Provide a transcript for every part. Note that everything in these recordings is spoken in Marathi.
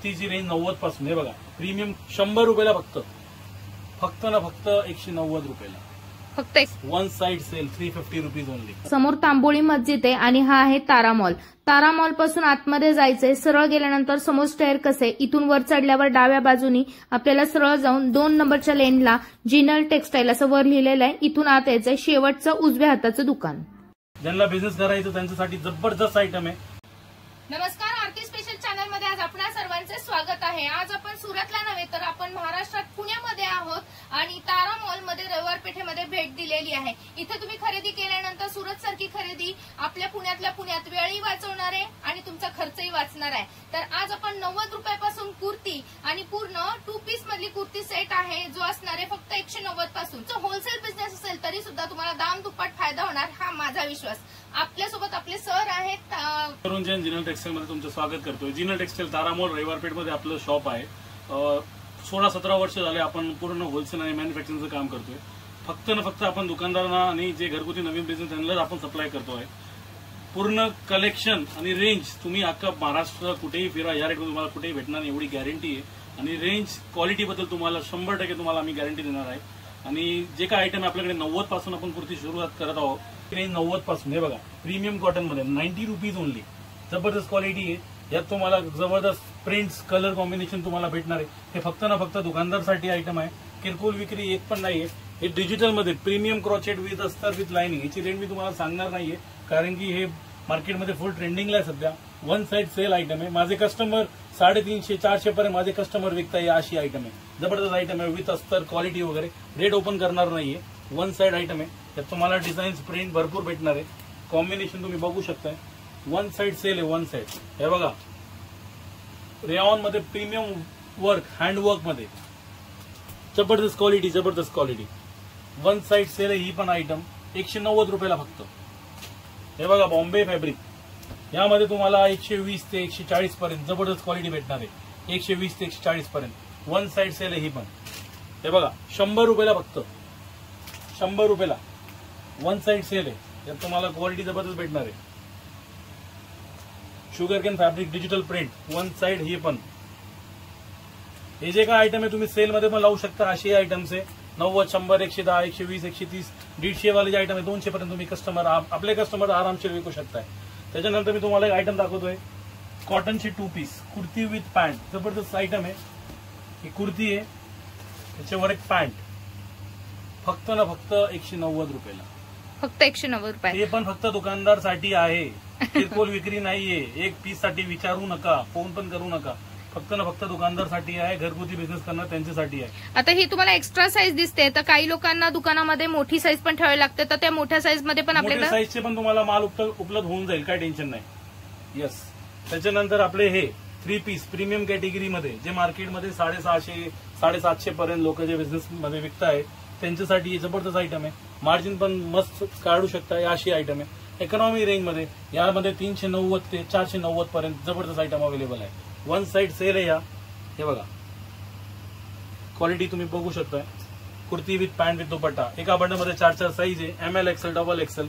कुर्तीची रेंज 90 पासून. हे बघा प्रीमियम 100 रुपयाला फक्त ना फक्त 190 रुपयाला. फक्त one side sale 350 rupees only. समोर तांबोळी मस्जिद आहे आणि हा आहे तारा मॉल. तारा मॉल पासून आतमध्ये जायचंय. सरळ गेल्यानंतर समोर स्टेअर कसे, इथून वर चढल्यावर डाव्या बाजूनी आपल्याला सरळ जाऊन 2 नंबरच्या लेनला जिनल टेक्सटाईल असं वर लिहिलेलं आहे. इथून आत यायचंय. शेवटचं उजव्या हाताचं दुकान. ज्यांना बिझनेस करायचं त्यांच्यासाठी जबरदस्त आयटम आहे. नमस्कार, आरती स्पेशल चॅनल मध्ये आज आपणा सर्वांचे स्वागत आहे. आज आपण सुरतला नव्हे तर आपण महाराष्ट्रात पुण्यामध्ये आहोत आणि तारा मॉल मध्ये रविवार पेठेमध्ये भेट दिलेली आहे. इथे तुम्ही खरेदी केल्यानंतर सुरत सारखी खरेदी आपल्या पुण्यातल्या पुण्यात वेळही वाचवणार आहे आणि तुमचा खर्चही वाचणार आहे. तर आज आपण 90 रुपयापासून कुर्ती आणि पूर्ण 2 पीस मधली कुर्ती सेट आहे जो असणार आहे फक्त 190 पासून. जो होलसेल बिझनेस असेल तरी सुद्धा तुम्हाला दाम दुप्पट फायदा होणार हा माझा विश्वास. आपल्यासोबत आपले सर आहेत. तरुण जैन जिनल टेक्सटाईल मध्ये तुमचं स्वागत करतोय. जिनल टेक्सटाईल तारा मॉल रविवारपेठ मध्ये आपलं शॉप आहे. 16-17 वर्ष झाले आपण पूर्ण होलसेल आणि मॅन्युफॅक्चरिंगचं काम करतोय. फक्त ना फक्त आपण दुकानदारांना आणि जे घरगुती नवीन बिझनेस त्यांनाच आपण सप्लाय करतोय. पूर्ण कलेक्शन आणि रेंज तुम्ही अख्खा महाराष्ट्र कुठेही फिरा या रेटमध्ये तुम्हाला कुठेही भेटणार नाही एवढी गॅरंटी आहे. आणि रेंज क्वालिटी बद्दल तुम्हाला 100% तुम्हाला आम्ही गॅरंटी देणार आहे. आणि जे काय आयटम आहे आपल्याकडे 90 पासून आपण कुर्ती सुरुवात करत आहोत. रेंज 90 पासून. हे बघा प्रीमियम कॉटन मध्ये 90 रुपीज ओनली. जबरदस्त क्वालिटी आहे. यात तुम्हाला जबरदस्त प्रिंट्स कलर कॉम्बिनेशन तुम्हाला भेटणार आहे. हे फक्त ना फक्त दुकानदारसाठी आयटम आहे. किरकोळ विक्री एक पण नाहीये. हे डिजिटल मध्ये प्रीमियम क्रॉचेट विथ अस्तर विथ लाइनिंग. याची रेंज मी तुम्हाला सांगणार नाहीये कारण की हे मार्केटमध्ये फुल ट्रेंडिंगला आहे सध्या. वन साइड सेल आयटम आहे. माझे कस्टमर 350-400 पर्यंत माझे कस्टमर विकताय अशी आयटम आहे. जबरदस्त आयटम आहे विथ अस्तर क्वालिटी वगैरे. रेट ओपन करणार नाहीये. वन साइड आयटम आहे. त्यात तुम्हाला डिझाईन्स प्रिंट भरपूर भेटणार आहे. कॉम्बिनेशन तुम्ही बघू शकताय. वन साइड सेल आहे. वन साइड हे बघा रेऑन मध्ये प्रीमियम वर्क हँडवर्क मध्ये जबरदस्त क्वालिटी. जबरदस्त क्वालिटी. वन साइड सेल आहे. ही पण आयटम 190 रुपयाला फक्त. हे बघा बॉम्बे फॅब्रिक. यामध्ये तुम्हाला 120 ते 140 पर्यंत जबरदस्त क्वालिटी भेटणार आहे. 120 ते 140 पर्यंत वन साइड सेल आहे ही पण. हे बघा 100 रुपयाला फक्त. 100 रुपयाला वन साइड सेल आहे. यात तुम्हाला क्वालिटी जबरदस्त भेटणार आहे. Sugar cane fabric digital print one side ही पण. हे जे काय आयटम आहे तुम्ही सेलमध्ये पण लावू शकता अशी आयटम्स आहे. 90, 100, 110, 120, 130, 150 वाले जे आयटम आहे 200 पर्यंत तुम्ही कस्टमर आपले कस्टमर आरामशीर विकू शकताय. त्याच्यानंतर मी तुम्हाला एक आयटम दाखवतोय. कॉटनची 2 पीस कुर्ती विथ पॅन्ट. जबरदस्त आयटम आहे. ही कुर्ती आहे त्याच्यावर एक पॅन्ट. फक्त ना फक्त 190 रुपयाला. फक्त 190 रुपये. हे पण फक्त दुकानदारसाठी आहे. किरकोळ विक्री नाहीये. एक पीस साठी विचारू नका. फोन पण करू नका. फक्त ना फक्त दुकानदारसाठी आहे. घरगुती बिझनेस करणार त्यांच्यासाठी आहे. आता ही तुम्हाला एक्स्ट्रा साईज दिसते तर काही लोकांना दुकानामध्ये मोठी साईज पण ठेवावी लागते तर त्या मोठ्या साईज मध्ये पण आपल्याला साईजचे पण तुम्हाला माल उपलब्ध होऊन जाईल. काय टेन्शन नाही. येस. त्याच्यानंतर आपले हे 3 पीस प्रीमियम कॅटेगरीमध्ये जे मार्केटमध्ये 650-750 पर्यंत लोक जे बिझनेस मध्ये विकताय त्यांच्यासाठी जबरदस्त आयटम आहे. मार्जिन पण मस्त काढू शकता. अशी आयटम आहे. इकॉनॉमी रेंज मध्ये यामध्ये 390 ते 490 पर्यंत जबरदस्त आयटम अवेलेबल आहे. वन साइड सेल आहे या. हे बघा क्वालिटी तुम्ही बघू शकताय. कुर्ती विथ पॅन्ट विथ दुपट्टा. एका बंडलमध्ये 4 साईज आहे. ML, XL, XXL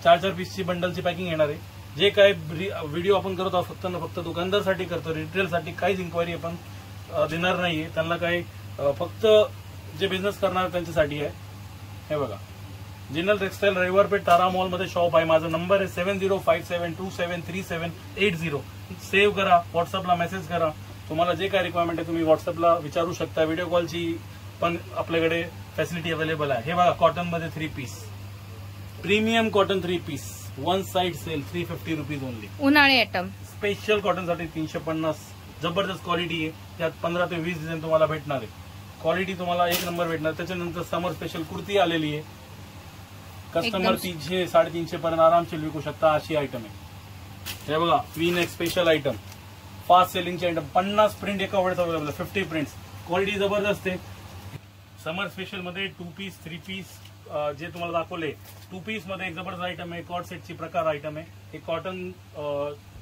4 पीसची बंडलची पॅकिंग येणार आहे. जे काय व्हिडिओ आपण करत आहोत फक्त ना फक्त दुकानदारसाठी करतो. रिटेलसाठी काहीच इन्क्वायरी आपण देणार नाहीये. त्यांना काही फक्त जे बिझनेस करणार त्यांच्यासाठी आहे. हे बघा जिनल टेक्सटाईल रविवारपेठ तारा मॉल मध्ये शॉप आहे. माझा नंबर आहे 7057273780. सेव्ह करा. व्हॉट्सअपला मेसेज करा. तुम्हाला जे काय रिक्वायरमेंट आहे तुम्ही व्हॉट्सअपला विचारू शकता. व्हिडिओ कॉलची पण आपल्याकडे फॅसिलिटी अवेलेबल आहे. हे बघा कॉटन मध्ये 3 piece premium cotton 3 piece one side sale 350 rupees only. उन्हाळी आयटम स्पेशल कॉटन साठी 350. जबरदस्त क्वालिटी आहे. त्यात 15 ते 20 डिझाईन तुम्हाला भेटणार आहे. क्वालिटी तुम्हाला एक नंबर भेटणार. त्याच्यानंतर समर स्पेशल कुर्ती आलेली आहे. कस्टमर 300-350 पर्यंत आरामशीर विकू शकता अशी आयटम आहे. हे बघा V-neck स्पेशल आयटम. फास्ट सेलिंगची आयटम. 50 प्रिंट एका वेळेस अवेलेबल. 50 प्रिंट्स. क्वालिटी जबरदस्त आहे. समर स्पेशल मध्ये 2 पीस 3 पीस जे तुम्हाला दाखवले 2 पीस मध्ये एक जबरदस्त आयटम आहे. कॉट सेटची प्रकार आयटम आहे. हे कॉटन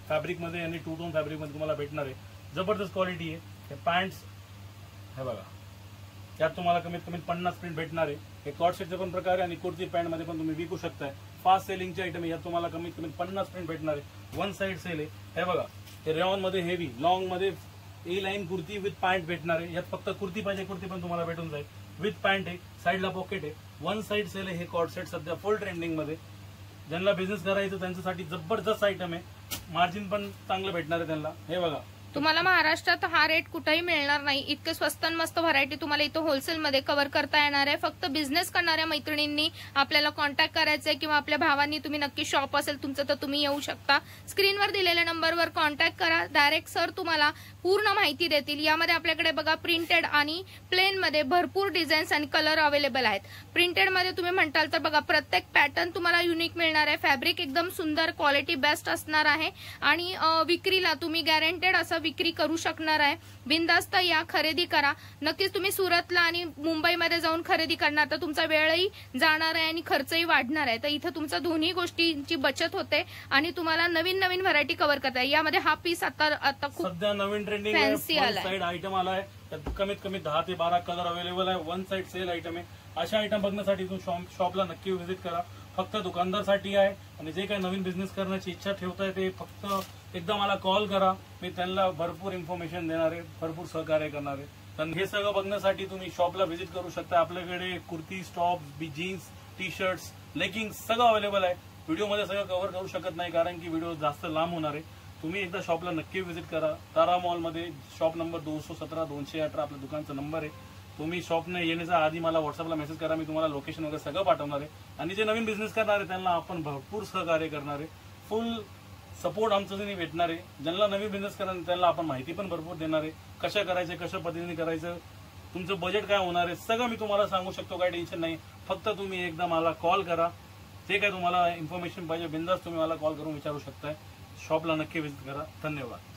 फॅब्रिक मध्ये आणि 2 टोन फॅब्रिक मध्ये तुम्हाला भेटणार आहे. जबरदस्त क्वालिटी आहे. हे पॅन्ट्स हे बघा यात तुम्हाला कमीत कमी 50 प्रिंट भेटणार आहे. हे कॉट सेटचे पण प्रकार आहे आणि कुर्ती पॅन्ट मध्ये पण तुम्ही विकू शकताय. फास्ट सेलिंगचे आयटम आहे. यात तुम्हाला कमीत कमी 50 प्रिंट भेटणार आहे. वन साइड सेल आहे. हे बघा, हे रेऑन मध्ये हेवी लॉंग मध्ये ए लाईन कुर्ती विथ पॅन्ट भेटणार आहे. यात फक्त कुर्ती पाहिजे, कुर्ती पण तुम्हाला भेटून जाईल. विथ पॅन्ट आहे, साईडला पॉकेट आहे. वन साइड सेल आहे. हे कॉर्ड सेट सध्या फुल ट्रेंडिंग मध्ये. ज्यांना बिझनेस करायचं त्यांच्यासाठी जबरदस्त आयटम आहे. मार्जिन पण चांगलं भेटणार आहे त्यांना. हे बघा, तुम्हाला महाराष्ट्रात हा रेट कुठेही मिळणार नाही. इतके स्वस्त आणि मस्त व्हरायटी तुम्हाला इथं होलसेलमध्ये कव्हर करता येणार आहे. फक्त बिझनेस करणाऱ्या मैत्रिणींनी आपल्याला कॉन्टॅक्ट करायचंय किंवा आपल्या भावांनी तुम्ही नक्की शॉप असेल तुमचं तर तुम्ही येऊ शकता. स्क्रीनवर दिलेल्या नंबरवर कॉन्टॅक्ट करा. डायरेक्ट सर तुम्हाला पूर्ण माहिती देतील. यामध्ये आपल्याकडे बघा प्रिंटेड आणि प्लेन मध्ये भरपूर डिझाईन्स आणि कलर अवेलेबल आहेत. प्रिंटेड मध्ये तुम्ही म्हणताल तर बघा प्रत्येक पॅटर्न तुम्हाला युनिक मिळणार आहे. फॅब्रिक एकदम सुंदर, क्वालिटी बेस्ट असणार आहे आणि विक्रीला तुम्ही गॅरंटेड असं विक्री करू शकणार आहे. बिनधास्त या, खरेदी करा. नक्कीच तुम्ही सुरतला आणि मुंबईमध्ये जाऊन खरेदी करणार तर तुमचा वेळही जाणार आहे आणि खर्चही वाढणार आहे. तर इथं तुमचा दोन्ही गोष्टींची बचत होते आणि तुम्हाला नवीन नवीन व्हरायटी कव्हर करता येईल. यामध्ये हा पीस आता खूप सध्या नवीन ट्रेंडिंग फॅन्सी आलाय. साइड आयटम आलाय. त्यात कमीत कमी 10 ते 12 कलर अवेलेबल आहे. वन साइड सेल आयटम आहे. अशा आयटम बघण्यासाठी तुम्ही शॉपला नक्की व्हिजिट करा. फक्त दुकानदारसाठी आहे आणि जे काही नवीन बिझनेस करण्याची इच्छा ठेवताय ते फक्त एकदा मला कॉल करा. मी त्यांना भरपूर इन्फॉर्मेशन देणार आहे, भरपूर सहकार्य करणार आहे. तर हे सगळं बघण्यासाठी तुम्ही शॉपला व्हिजिट करू शकता. आपल्याकडे kurti, top, jeans, T shirts, leggings सगळं अवेलेबल आहे. व्हिडिओमध्ये सगळं कव्हर करू शकत नाही कारण की व्हिडिओ जास्त लांब होणार आहे. तुम्ही एकदा शॉपला नक्की व्हिजिट करा. तारा मॉलमध्ये शॉप नंबर 217 218 आपल्या दुकानचा नंबर आहे. तुम्ही शॉपने येण्याच्या आधी मला व्हॉट्सअपला मेसेज करा. मी तुम्हाला लोकेशन वगैरे सगळं पाठवणार आहे. आणि जे नवीन बिझनेस करणार आहे त्यांना आपण भरपूर सहकार्य करणार आहे. फुल सपोर्ट आमचं भेटणार आहे. ज्यांना नवीन बिझनेस करणार त्यांना आपण माहिती पण भरपूर देणार आहे. कशा करायचं, कशा पद्धतीने करायचं, तुमचं बजेट काय होणार आहे सगळं मी तुम्हाला सांगू शकतो. काही टेन्शन नाही. फक्त तुम्ही एकदा मला कॉल करा. जे काय तुम्हाला इन्फॉर्मेशन पाहिजे बिंदास तुम्ही मला कॉल करून विचारू शकताय. शॉपला नक्की व्हिजिट करा. धन्यवाद.